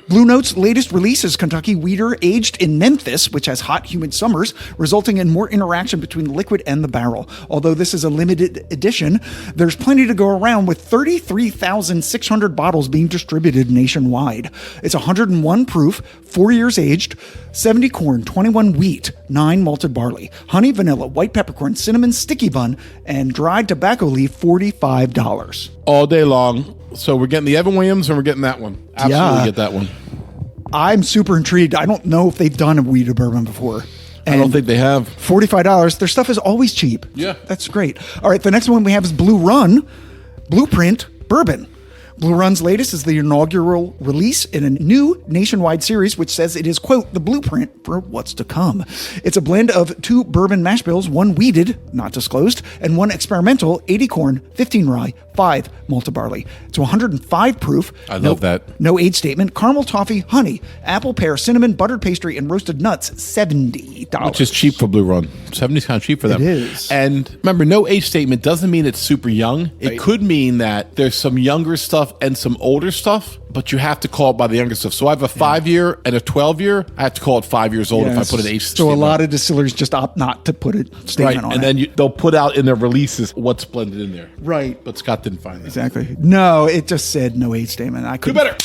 Blue Note's latest release is Kentucky Wheater aged in Memphis, which has hot, humid summers, resulting in more interaction between the liquid and the barrel. Although this is a limited edition, there's plenty to go around with 33,600 bottles being distributed nationwide. It's 101 proof, 4 years aged, 70 corn, 21 wheat, 9 malted barley, honey, vanilla, white peppercorn, cinnamon, sticky bun, and dried tobacco leaf, $45. All day long. So we're getting the Evan Williams and we're getting that one. Absolutely get that one. I'm super intrigued. I don't know if they've done a wheated bourbon before. I don't think they have. $45. Their stuff is always cheap. Yeah. That's great. All right, the next one we have is Blue Run Blueprint Bourbon. Blue Run's latest is the inaugural release in a new nationwide series, which says it is, quote, the blueprint for what's to come. It's a blend of 2 bourbon mash bills, 1 wheated, not disclosed, and 1 experimental, 80 corn, 15 rye, 5 malted barley. It's 105 proof. I love that. No age statement. Caramel, toffee, honey, apple, pear, cinnamon, buttered pastry, and roasted nuts, $70. Which is cheap for Blue Run. 70 is kind of cheap for them. It is. And remember, no age statement doesn't mean it's super young. It could mean that there's some younger stuff and some older stuff, but you have to call it by the younger stuff. So I have a 5-year and a 12-year. I have to call it 5 years old if I put an age So statement. a lot of distillers just opt not to put a statement on and it. then they'll put out in their releases what's blended in there. Right. But Scott didn't find that. Exactly. No, it just said no age statement. I couldn't. better.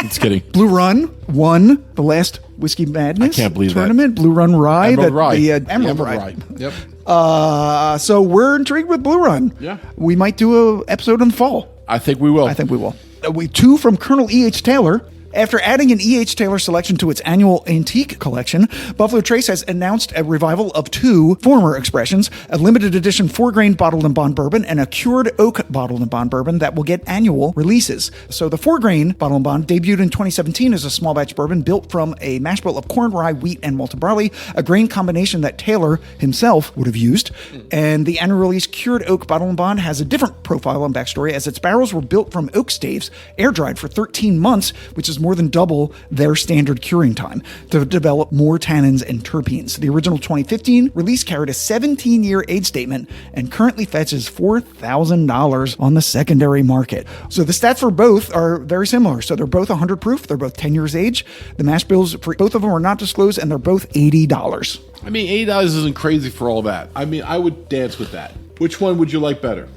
Just kidding. Blue Run won the last Whiskey Madness I can't believe tournament. that. Blue Run Rye. Emerald Rye. The The Emerald Rye. Yep. So we're intrigued with Blue Run. Yeah. We might do a episode in the fall. I think we will. I think we will. We 2 from Colonel E.H. Taylor. After adding an E.H. Taylor selection to its annual antique collection, Buffalo Trace has announced a revival of 2 former expressions, a limited edition 4-grain bottled and bond bourbon and a cured oak bottled and bond bourbon that will get annual releases. So the 4-grain bottled and bond debuted in 2017 as a small batch bourbon built from a mash bill of corn, rye, wheat, and malted barley, a grain combination that Taylor himself would have used. And the annual release cured oak bottled and bond has a different profile and backstory, as its barrels were built from oak staves, air dried for 13 months, which is more than double their standard curing time, to develop more tannins and terpenes. The original 2015 release carried a 17-year age statement and currently fetches $4,000 on the secondary market. So the stats for both are very similar. So they're both 100 proof. They're both 10 years age. The mash bills for both of them are not disclosed, and they're both $80. I mean, $80 isn't crazy for all that. I mean, I would dance with that. Which one would you like better?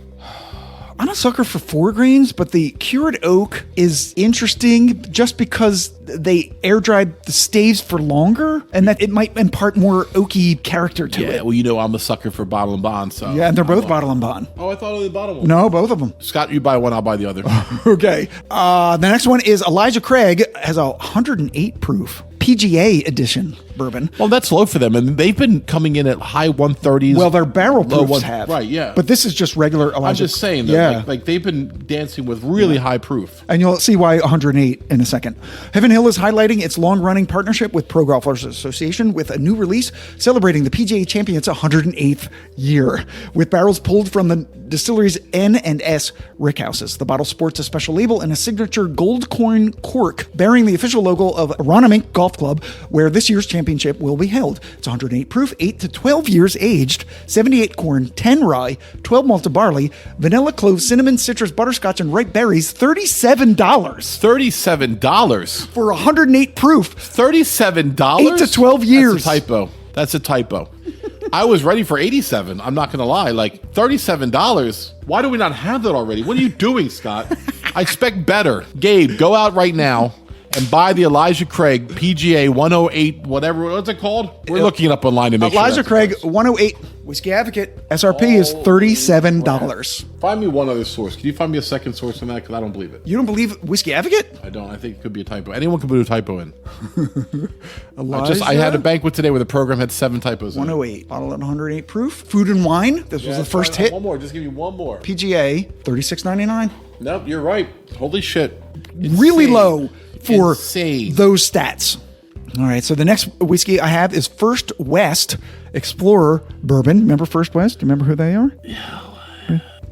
I'm a sucker for 4 grains, but the cured oak is interesting just because they air dried the staves for longer, and that it might impart more oaky character to it. Yeah, well, you know I'm a sucker for bottle and bond, so. Yeah, and they're both bottle and bond. Oh, I thought only the bottom one. No, both of them. Scott, you buy one, I'll buy the other. Okay. The next one is Elijah Craig, has a 108 proof PGA edition bourbon. Well, that's low for them, and they've been coming in at high 130s. Well, their barrel low proofs have. Right, yeah. But this is just regular Elijah. I'm just saying that, Yeah. like they've been dancing with really high proof. And you'll see why 108 in a second. Heaven Hill is highlighting its long-running partnership with Pro Golfers Association with a new release celebrating the PGA Champion's 108th year. With barrels pulled from the distillery's N and S rickhouses. The bottle sports a special label and a signature gold coin cork bearing the official logo of Aronimink Golf Club, where this year's championship will be held. It's 108 proof, 8 to 12 years aged, 78 corn, 10 rye, 12 malted barley, vanilla, clove, cinnamon, citrus, butterscotch, and ripe berries. $37 $37 for 108 proof. $37? 8 to 12 years. That's a typo. I was ready for 87. I'm not going to lie. Like $37. Why do we not have that already? What are you doing, Scott? I expect better. Gabe, go out right now and buy the Elijah Craig PGA 108, whatever. What's it called? We're looking it up online to make sure. Elijah Craig 108 Whiskey Advocate. SRP is $37. Find me one other source. Can you find me a second source on that? Because I don't believe it. You don't believe Whiskey Advocate? I don't. I think it could be a typo. Anyone can put a typo in. Elijah? I had a banquet today where the program had 7 typos in it. 108. Bottle at 108 proof. Food and Wine. This was the first hit. One more. Just give me one more. PGA $36.99. Nope, you're right. Holy shit. Really Insane. low for Insane. those stats. All right, so the next whiskey I have is First West Explorer Bourbon. Remember First West? Do you remember who they are?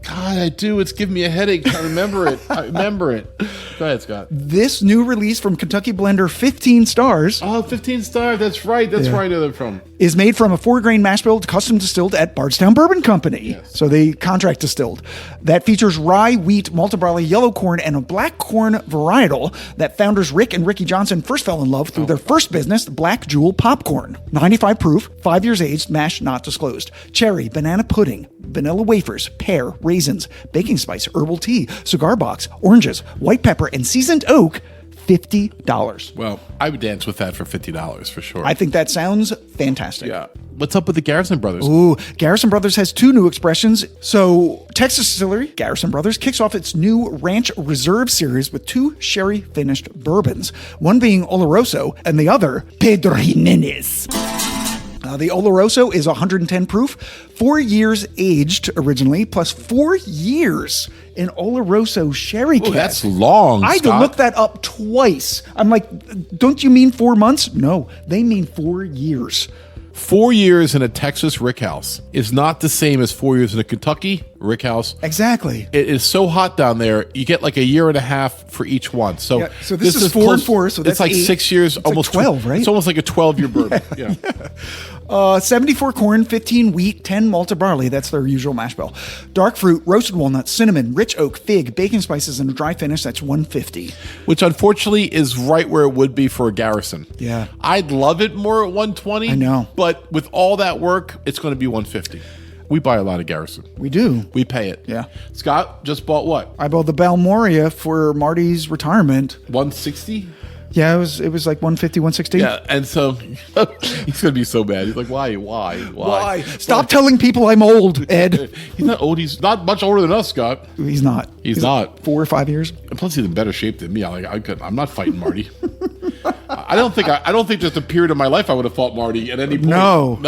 God, I do. It's giving me a headache. I remember it. Go ahead, Scott. This new release from Kentucky Blender, 15 stars. Oh, 15 stars. That's right. That's where I know them from. Is made from a 4-grain mash bill custom distilled at Bardstown Bourbon Company. Yes. So they contract distilled. That features rye, wheat, malted barley, yellow corn, and a black corn varietal that founders Rick and Ricky Johnson first fell in love through their first business, Black Jewel Popcorn. 95 proof, 5 years aged, mash not disclosed. Cherry, banana pudding, vanilla wafers, pear, raisins, baking spice, herbal tea, cigar box, oranges, white pepper, and seasoned oak. $50. Well, I would dance with that for $50 for sure. I think that sounds fantastic. Yeah. What's up with the Garrison brothers? Ooh, Garrison Brothers has 2 new expressions. So, Texas Distillery, Garrison Brothers, kicks off its new Ranch Reserve series with 2 sherry-finished bourbons, one being Oloroso and the other Pedro Jimenez. The Oloroso is 110 proof, 4 years aged originally, plus 4 years in Oloroso sherry cask. That's long, I had to Scott. look that up twice. I'm like, don't you mean 4 months? No, they mean 4 years. 4 years in a Texas rickhouse is not the same as 4 years in a Kentucky rickhouse. Exactly. It is so hot down there. You get like a year and a half for each one. So, Yeah, so this is 4 and 4, so that's it's like 8. 6 years, It's almost like 12, right? It's almost like a 12-year bourbon. Yeah. 74 corn, 15 wheat, 10 malted barley. That's their usual mash bill. Dark fruit, roasted walnut, cinnamon, rich oak, fig, baking spices, and a dry finish. That's 150. Which unfortunately is right where it would be for a Garrison. Yeah. I'd love it more at 120. I know. But with all that work, it's going to be 150. We buy a lot of Garrison. We do. We pay it. Yeah. Scott just bought what? I bought the Balmoria for Marty's retirement. 160? Yeah, it was like 150, 160. Yeah, and so he's gonna be so mad. He's like, why? Stop telling people I'm old, Ed. He's not old. He's not much older than us, Scott. He's not. He's not. 4 or 5 years. And plus, he's in better shape than me. I'm not fighting Marty. I don't think there's a period of my life I would have fought Marty at any point. No.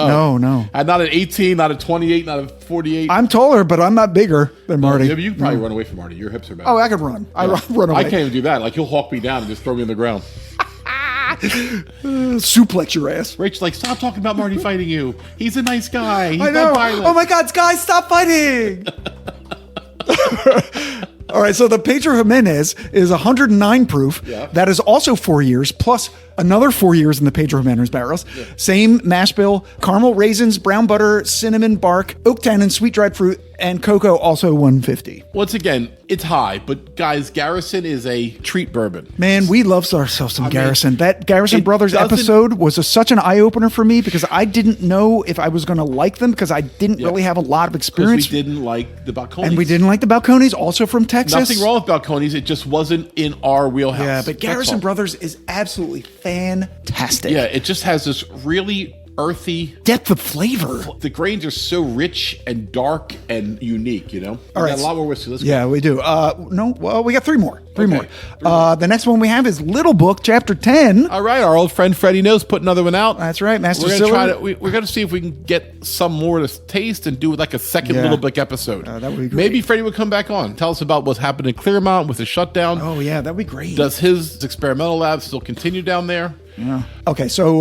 And not at 18, not at 28, not at 48. I'm taller, but I'm not bigger than Marty. Yeah, but you can probably run away from Marty. Your hips are better. Oh, I could run. I run away. I can't even do that. Like, he'll hawk me down and just throw me on the ground. Suplex your ass. Rachel's like, stop talking about Marty fighting you. He's a nice guy. He's I know. not violent. Oh my God, guys, stop fighting. All right, so the Pedro Jimenez is 109 proof. Yeah. That is also 4 years, plus another 4 years in the Pedro Jimenez barrels. Yeah. Same mash bill, caramel, raisins, brown butter, cinnamon bark, oak tannin, sweet dried fruit, and cocoa, also 150. Once again, it's high, but guys, Garrison is a treat bourbon. Man, we love ourselves some Garrison. That Garrison Brothers doesn't- episode was such an eye-opener for me because I didn't know if I was going to like them because I didn't really have a lot of Because experience. we didn't like the balconies. And we didn't like the Balcones, also from Texas. Nothing wrong with balconies. It just wasn't in our wheelhouse. Yeah, but That's Garrison all. Brothers is absolutely fantastic. Yeah, it just has this really earthy. Depth of flavor. The grains are so rich and dark and unique, you know? All right. Got a lot more whiskey. Let's Yeah, go. we do. No, well, we got three more. Three Okay. more. The next one we have is Little Book, Chapter 10. All right, our old friend Freddie Knows put another one out. That's right, Master We're Distiller. gonna try to. We're gonna see if we can get some more to taste and do like a second Yeah. Little Book episode. That would be great. Maybe Freddie would come back on, tell us about what's happened in Clearmount with the shutdown. Oh, yeah, that'd be great. Does his experimental lab still continue down there? Yeah. Okay, so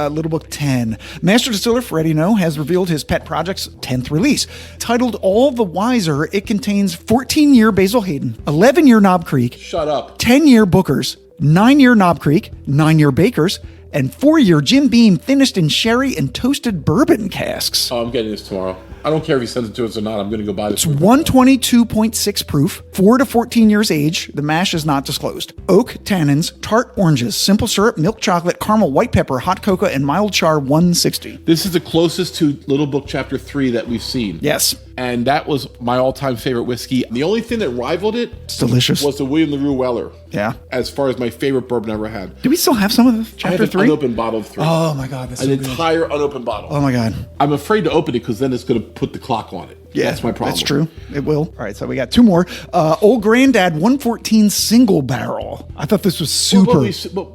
Little Book 10. Master Distiller Freddie No has revealed his pet project's 10th release. Titled All the Wiser, it contains 14-year Basil Hayden, 11-year Knob Creek, Shut up. 10-year Bookers, 9-year Knob Creek, 9-year Bakers, and 4-year Jim Beam finished in sherry and toasted bourbon casks. Oh, I'm getting this tomorrow. I don't care if he sends it to us or not. I'm going to go buy this. 122.6 proof, 4 to 14 years age. The mash is not disclosed. Oak tannins, tart oranges, simple syrup, milk chocolate, caramel, white pepper, hot cocoa, and mild char 160. This is the closest to Little Book Chapter 3 that we've seen. Yes. And that was my all-time favorite whiskey. The only thing that rivaled it It's delicious. was the William LaRue Weller. Yeah. As far as my favorite bourbon I ever had. Do we still have some of the I have chapter an 3? unopened bottle of 3. Oh my God, that's An so good. entire unopened bottle. Oh my God. I'm afraid to open it because then it's going to put the clock on it. Yeah, That's my problem. That's true. It will. All right, so we got two more. Old Granddad 114 single barrel. I thought this was super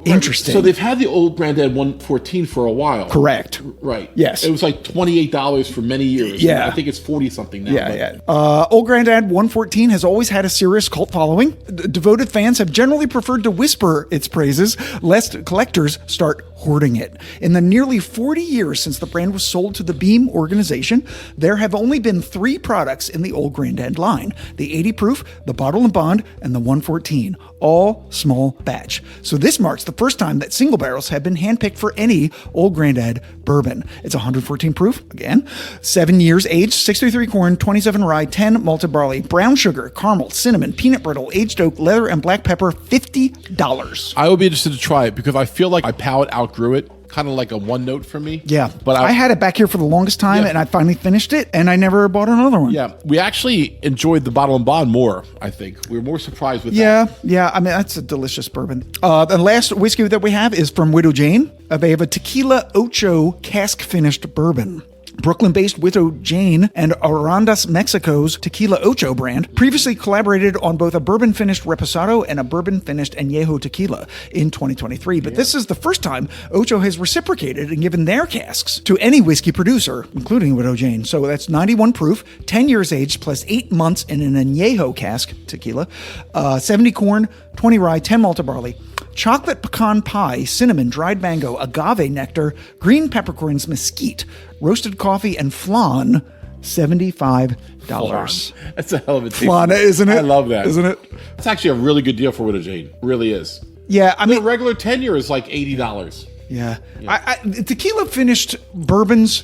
interesting. So they've had the Old Granddad 114 for a while. Correct. Right. Yes. It was like $28 for many years. Yeah. I think it's 40 something now. Yeah, yeah. Old Granddad 114 has always had a serious cult following. Devoted fans have generally preferred to whisper its praises, lest collectors start hoarding it. In the nearly 40 years since the brand was sold to the Beam organization, there have only been 3 products in the Old Granddad line: the 80 proof, the Bottle and Bond, and the 114, all small batch. So this marks the first time that single barrels have been handpicked for any Old Granddad bourbon. It's 114 proof, again, 7 years aged, 63 corn, 27 rye, 10 malted barley, brown sugar, caramel, cinnamon, peanut brittle, aged oak, leather, and black pepper, $50. I would be interested to try it because I feel like my palate outgrew it. Kind of like a one note for me. Yeah. But I had it back here for the longest time, Yeah. and I finally finished it, and I never bought another one. Yeah, we actually enjoyed the Bottle and Bond more, I think. We were more surprised with that. Yeah. I mean, that's a delicious bourbon. The last whiskey that we have is from Widow Jane. They have a Tequila Ocho cask finished bourbon. Brooklyn-based Widow Jane and Arandas Mexico's Tequila Ocho brand previously collaborated on both a bourbon-finished Reposado and a bourbon-finished Añejo tequila in 2023. But this is the first time Ocho has reciprocated and given their casks to any whiskey producer, including Widow Jane. So that's 91 proof, 10 years aged, plus 8 months in an Añejo cask tequila, 70 corn, 20 rye, 10 malted barley. Chocolate pecan pie, cinnamon, dried mango, agave nectar, green peppercorns, mesquite, roasted coffee, and flan, $75. That's a hell of a taste. Flan, isn't it? I love that. Isn't it? It's actually a really good deal for Widow Jane. Really is. Yeah, I The mean, regular tenure is like $80. yeah. Tequila finished bourbons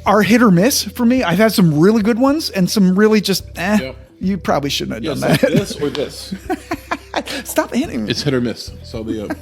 are hit or miss for me. I've had some really good ones and some really just, Yep. You probably shouldn't have It's done like that. this or this. Stop hitting me. It's hit or miss. So the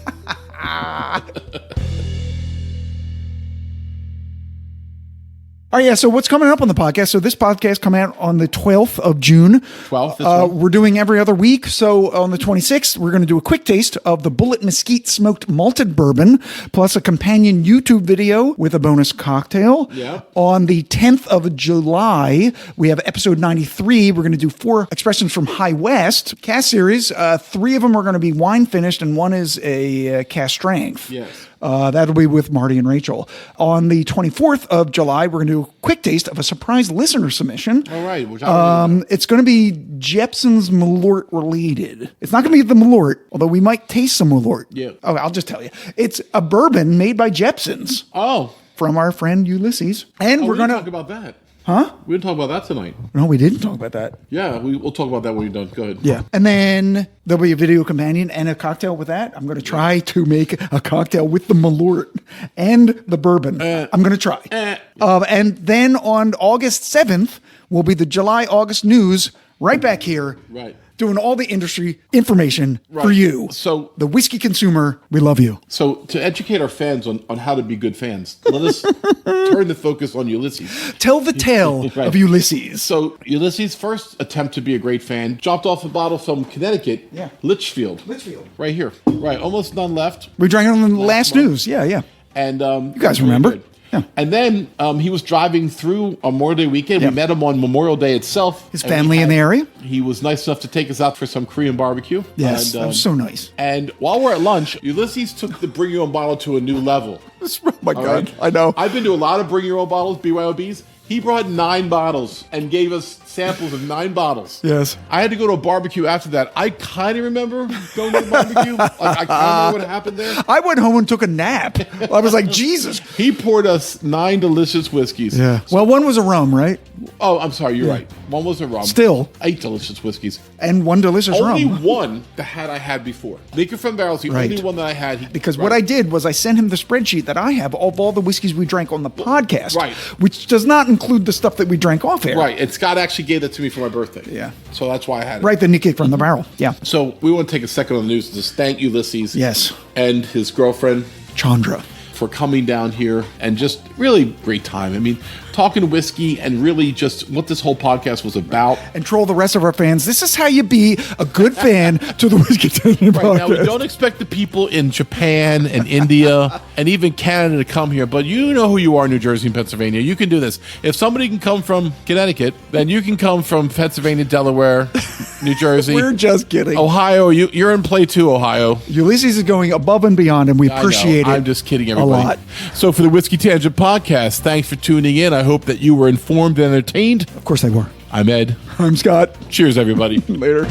All right, yeah, so what's coming up on the podcast? So this podcast coming out on the 12th of June. 12th, this one. We're doing every other week. So on the 26th, we're going to do a quick taste of the Bullet Mesquite Smoked Malted Bourbon, plus a companion YouTube video with a bonus cocktail. Yeah. On the 10th of July, we have episode 93. We're going to do 4 expressions from High West Cask series. 3 of them are going to be wine finished, and 1 is a cask strength. Yes. That'll be with Marty and Rachel. On the 24th of July, we're going to do a quick taste of a surprise listener submission. All right. Which I It's going to be Jepson's Malort related. It's not going to be the Malort, although we might taste some Malort. Yeah. Oh, I'll just tell you. It's a bourbon made by Jepson's from our friend Ulysses. And we're going talk to... about that. Huh? We didn't talk about that tonight. No, we didn't talk about that. Yeah, we'll talk about that when you're done. Go ahead. Yeah. And then there'll be a video companion and a cocktail with that. I'm going to try to make a cocktail with the Malort and the bourbon. I'm going to try. And then on August 7th will be the July-August news right back here. Right. Doing all the industry information for you. So the whiskey consumer, we love you. So to educate our fans on how to be good fans, let us turn the focus on Ulysses. Tell the tale Right. of Ulysses. So Ulysses' first attempt to be a great fan dropped off a bottle from Connecticut, Yeah. Litchfield. Right here. Right, almost none left. We drank it on the last month. news. Yeah. And You guys remember. And then he was driving through on Memorial Day weekend. Yeah. We met him on Memorial Day itself. His family in the area? He was nice enough to take us out for some Korean barbecue. Yes, And, that was so nice. And while we're at lunch, Ulysses took the bring your own bottle to a new level. Oh my All God, right? I know. I've been to a lot of bring your own bottles, BYOBs. He brought 9 bottles and gave us samples of 9 bottles. Yes. I had to go to a barbecue after that. I kind of remember going to a barbecue. Like, I kind of remember what happened there. I went home and took a nap. I was like, Jesus. He poured us 9 delicious whiskeys. Yeah. Well, one was a rum, right? Oh, I'm sorry. You're right. One was a rum. Still. 8 delicious whiskeys. And one delicious Only rum. one that I had before. Liquor from Barrel's the Right. only one that I had. Because what I did was I sent him the spreadsheet that I have of all the whiskeys we drank on the podcast. Right. Which does not include the stuff that we drank off air. Right. And Scott actually gave that to me for my birthday. Yeah. So that's why I had it. Right, the Nikkei from the barrel. Yeah. So we want to take a second on the news to just thank Ulysses. Yes. And his girlfriend Chandra. for coming down here and just really great time. I mean, talking whiskey and really just what this whole podcast was about. And troll the rest of our fans. This is how you be a good fan to the Whiskey Tasting Right, Podcast. now, we don't expect the people in Japan and India and even Canada to come here, but you know who you are in New Jersey and Pennsylvania. You can do this. If somebody can come from Connecticut, then you can come from Pennsylvania, Delaware, New Jersey. We're just kidding. Ohio, you're in play too, Ohio. Ulysses is going above and beyond, and we appreciate it. I'm just kidding, everybody. A lot. So for the Whiskey Tangent Podcast, thanks for tuning in. I hope that you were informed and entertained. Of course they were. I'm Ed. I'm Scott. Cheers, everybody. Later.